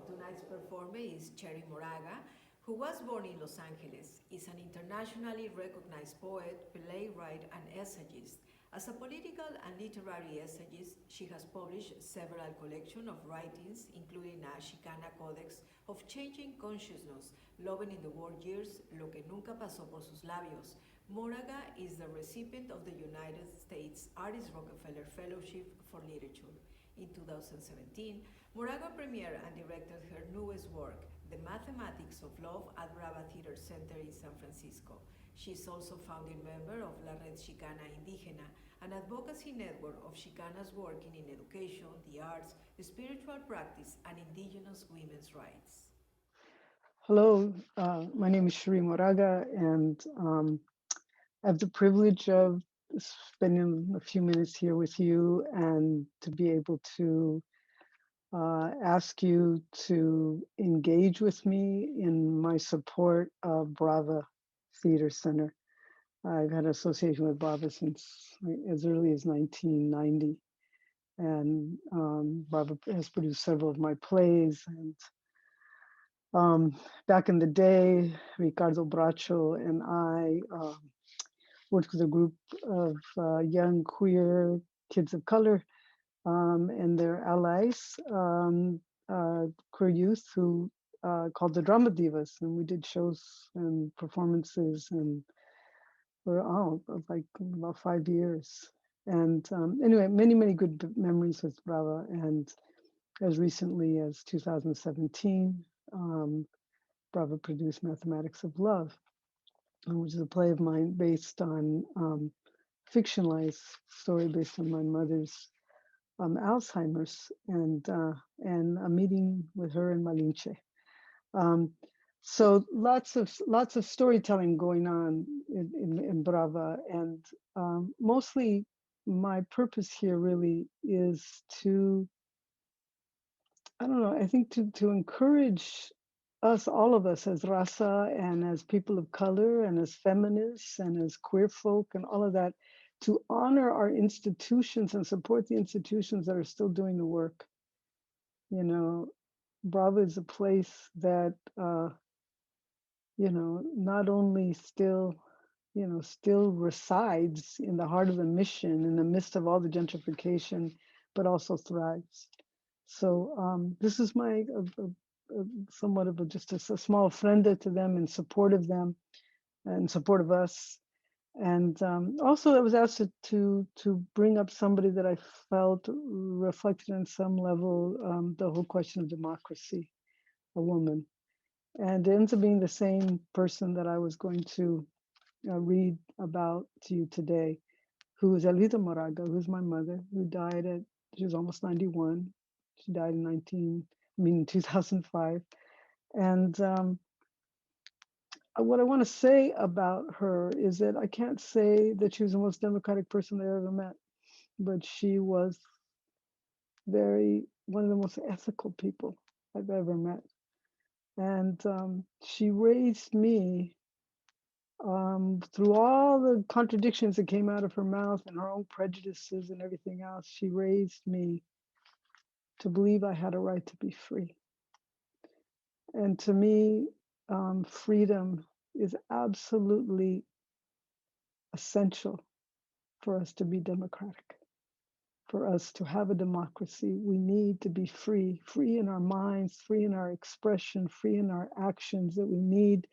Tonight's performer is Cherríe Moraga, who was born in Los Angeles, is an internationally recognized poet, playwright, and essayist. As a political and literary essayist, she has published several collections of writings, including a Xicana Codex of Changing Consciousness, Loving in the War Years, Lo que nunca pasó por sus labios. Moraga is the recipient of the United States Artist Rockefeller Fellowship for Literature. In 2017, Moraga premiered and directed her newest work, The Mathematics of Love, at Brava Theater Center in San Francisco. She is also founding member of La Red Xicana Indígena, an advocacy network of Xicanas working in education, the arts, spiritual practice, and indigenous women's rights. Hello, my name is Cherríe Moraga, and I have the privilege of spending a few minutes here with you and to be able to ask you to engage with me in my support of Brava Theater Center. I've had an association with Brava since as early as 1990, and Brava has produced several of my plays. And back in the day, Ricardo Bracho and I worked with a group of young queer kids of color and their allies, queer youth who called the Drama Divas, and we did shows and performances, and for like about 5 years. And anyway, many good memories with Brava, and as recently as 2017. Brava produced Mathematics of Love, which is a play of mine based on fictionalized story based on my mother's Alzheimer's and a meeting with her in Malinche. So lots of storytelling going on in Brava, and mostly my purpose here really is to, I don't know, I think to encourage us, all of us as raza and as people of color and as feminists and as queer folk and all of that, to honor our institutions and support the institutions that are still doing the work. You know, Brava is a place that, not only still resides in the heart of the mission in the midst of all the gentrification, but also thrives. So this is my somewhat of just a small ofrenda to them in support of them and support of us. And also I was asked to bring up somebody that I felt reflected on some level the whole question of democracy, a woman. And it ends up being the same person that I was going to read about to you today, who is Elvira Moraga, who's my mother, who she was almost 91. She died in 2005. And what I want to say about her is that I can't say that she was the most democratic person I ever met, but she was one of the most ethical people I've ever met. And she raised me through all the contradictions that came out of her mouth and her own prejudices and everything else. She raised me to believe I had a right to be free. And to me, freedom is absolutely essential for us to be democratic. For us to have a democracy, we need to be free in our minds, free in our expression, free in our actions, that we need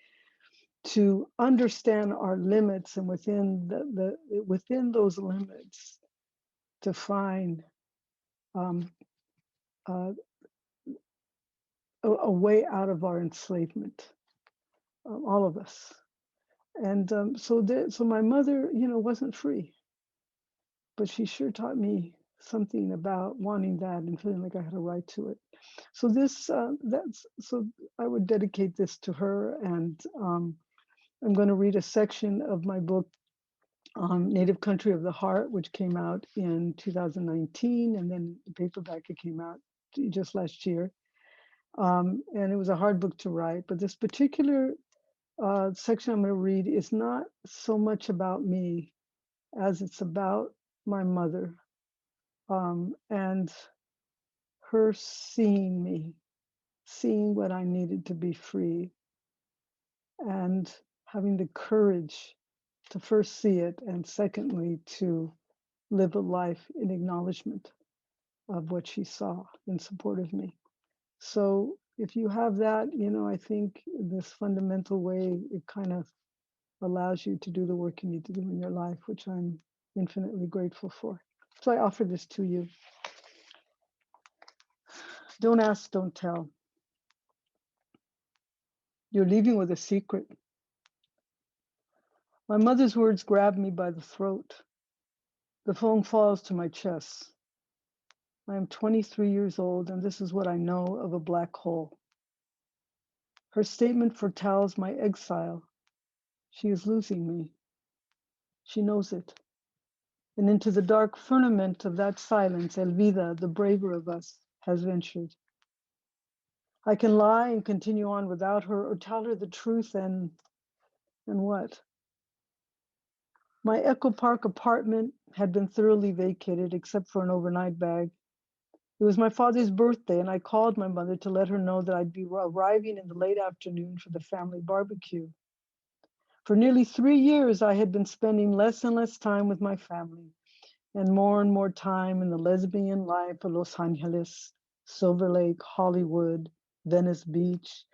to understand our limits, and within those limits to find a way out of our enslavement, all of us. And so my mother, wasn't free, but she sure taught me something about wanting that and feeling like I had a right to it. So so I would dedicate this to her, and I'm going to read a section of my book, Native Country of the Heart, which came out in 2019, and then the paperback, it came out just last year. And it was a hard book to write, but this particular section I'm going to read is not so much about me as it's about my mother, and her seeing me seeing what I needed to be free, and having the courage to first see it, and secondly, to live a life in acknowledgement of what she saw in support of me. So if you have that, I think this fundamental way, it kind of allows you to do the work you need to do in your life, which I'm infinitely grateful for. So I offer this to you. Don't ask, don't tell. You're leaving with a secret. My mother's words grab me by the throat. The phone falls to my chest. I am 23 years old, and this is what I know of a black hole. Her statement foretells my exile. She is losing me. She knows it. And into the dark firmament of that silence, Elvira, the braver of us, has ventured. I can lie and continue on without her, or tell her the truth and what? My Echo Park apartment had been thoroughly vacated except for an overnight bag. It was my father's birthday, and I called my mother to let her know that I'd be arriving in the late afternoon for the family barbecue. For nearly 3 years, I had been spending less and less time with my family, and more time in the lesbian life of Los Angeles, Silver Lake, Hollywood, Venice Beach,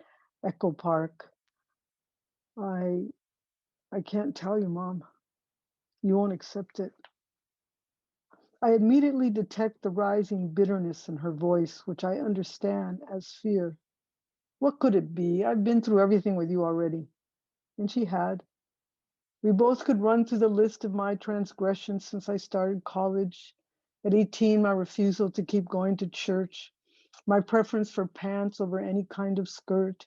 Echo Park. I can't tell you, Mom. You won't accept it. I immediately detect the rising bitterness in her voice, which I understand as fear. What could it be? I've been through everything with you already. And she had. We both could run through the list of my transgressions since I started college. At 18, my refusal to keep going to church, my preference for pants over any kind of skirt,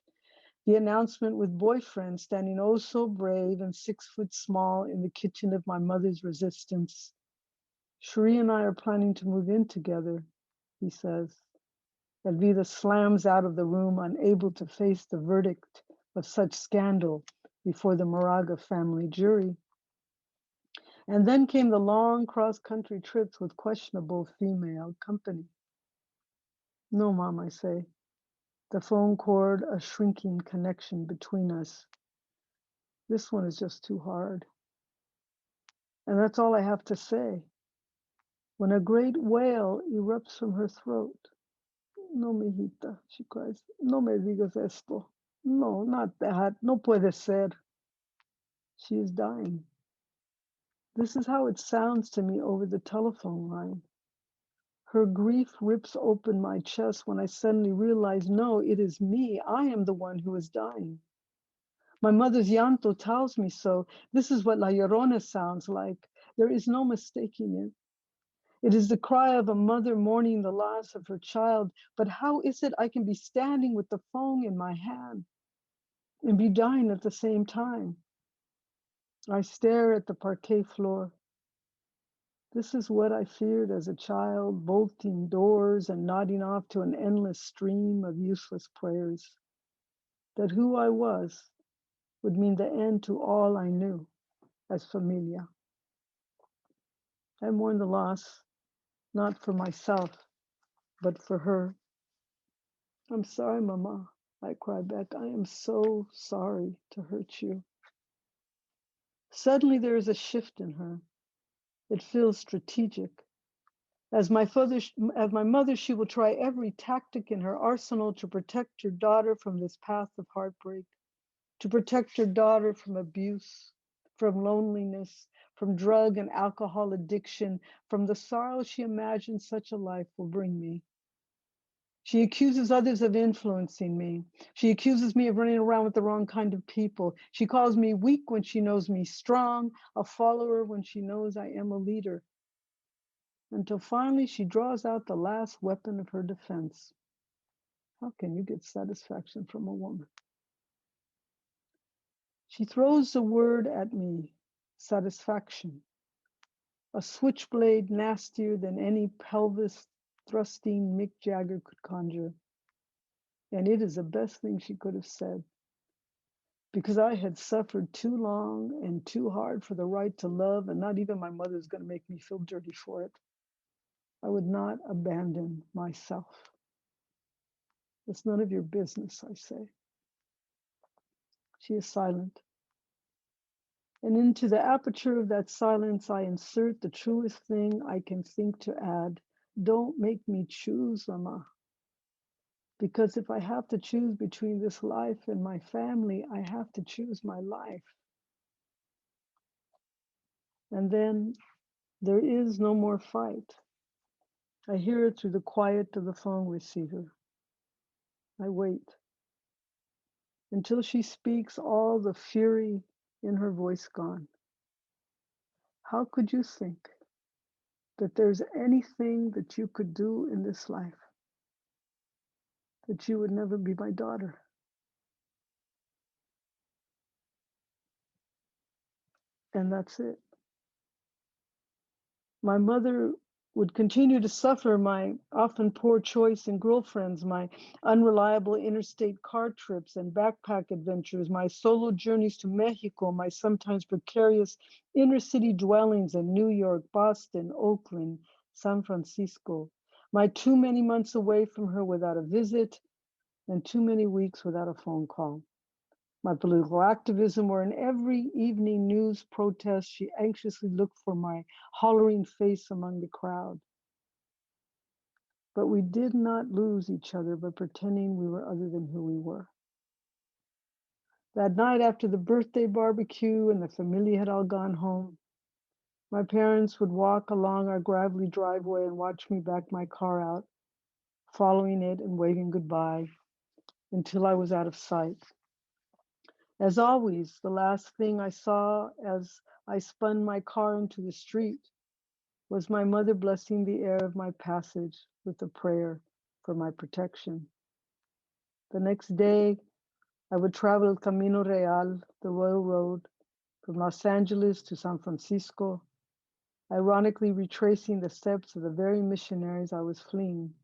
the announcement with boyfriend standing oh so brave and 6 foot small in the kitchen of my mother's resistance. Cherríe and I are planning to move in together, he says. Elvira slams out of the room, unable to face the verdict of such scandal before the Moraga family jury. And then came the long cross-country trips with questionable female company. No, Mom, I say. The phone cord, a shrinking connection between us. This one is just too hard. And that's all I have to say. When a great wail erupts from her throat. No, mijita, she cries. No me digas esto. No, not that. No puede ser. She is dying. This is how it sounds to me over the telephone line. Her grief rips open my chest when I suddenly realize, no, it is me. I am the one who is dying. My mother's llanto tells me so. This is what La Llorona sounds like. There is no mistaking it. It is the cry of a mother mourning the loss of her child. But how is it I can be standing with the phone in my hand and be dying at the same time? I stare at the parquet floor. This is what I feared as a child, bolting doors and nodding off to an endless stream of useless prayers. That who I was would mean the end to all I knew as familia. I mourn the loss, not for myself, but for her. I'm sorry, Mama, I cry back. I am so sorry to hurt you. Suddenly there is a shift in her. It feels strategic. As my mother, she will try every tactic in her arsenal to protect her daughter from this path of heartbreak, to protect her daughter from abuse, from loneliness, from drug and alcohol addiction, from the sorrow she imagines such a life will bring me. She accuses others of influencing me. She accuses me of running around with the wrong kind of people. She calls me weak when she knows me strong, a follower when she knows I am a leader. Until finally she draws out the last weapon of her defense. How can you get satisfaction from a woman? She throws the word at me, satisfaction, a switchblade nastier than any pelvis thrusting Mick Jagger could conjure. And it is the best thing she could have said, because I had suffered too long and too hard for the right to love, and not even my mother's going to make me feel dirty for it. I would not abandon myself. It's none of your business, I say. She is silent. And into the aperture of that silence, I insert the truest thing I can think to add. Don't make me choose, Mama. Because if I have to choose between this life and my family, I have to choose my life. And then there is no more fight. I hear it through the quiet of the phone receiver. I wait until she speaks, all the fury in her voice gone. How could you think that there's anything that you could do in this life that you would never be my daughter? And that's it. My mother would continue to suffer my often poor choice in girlfriends, my unreliable interstate car trips and backpack adventures, my solo journeys to Mexico, my sometimes precarious inner city dwellings in New York, Boston, Oakland, San Francisco, my too many months away from her without a visit and too many weeks without a phone call. My political activism, where in every evening news protest, she anxiously looked for my hollering face among the crowd. But we did not lose each other by pretending we were other than who we were. That night after the birthday barbecue and the family had all gone home, my parents would walk along our gravelly driveway and watch me back my car out, following it and waving goodbye until I was out of sight. As always, the last thing I saw as I spun my car into the street was my mother blessing the air of my passage with a prayer for my protection. The next day, I would travel Camino Real, the Royal Road, from Los Angeles to San Francisco, ironically retracing the steps of the very missionaries I was fleeing.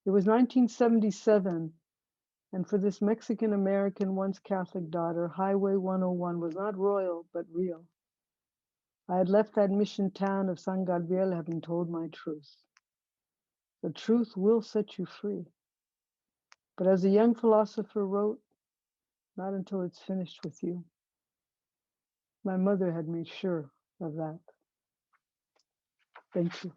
It was 1977, and for this Mexican-American, once Catholic daughter, Highway 101 was not royal, but real. I had left that mission town of San Gabriel having told my truth. The truth will set you free. But as a young philosopher wrote, not until it's finished with you. My mother had made sure of that. Thank you.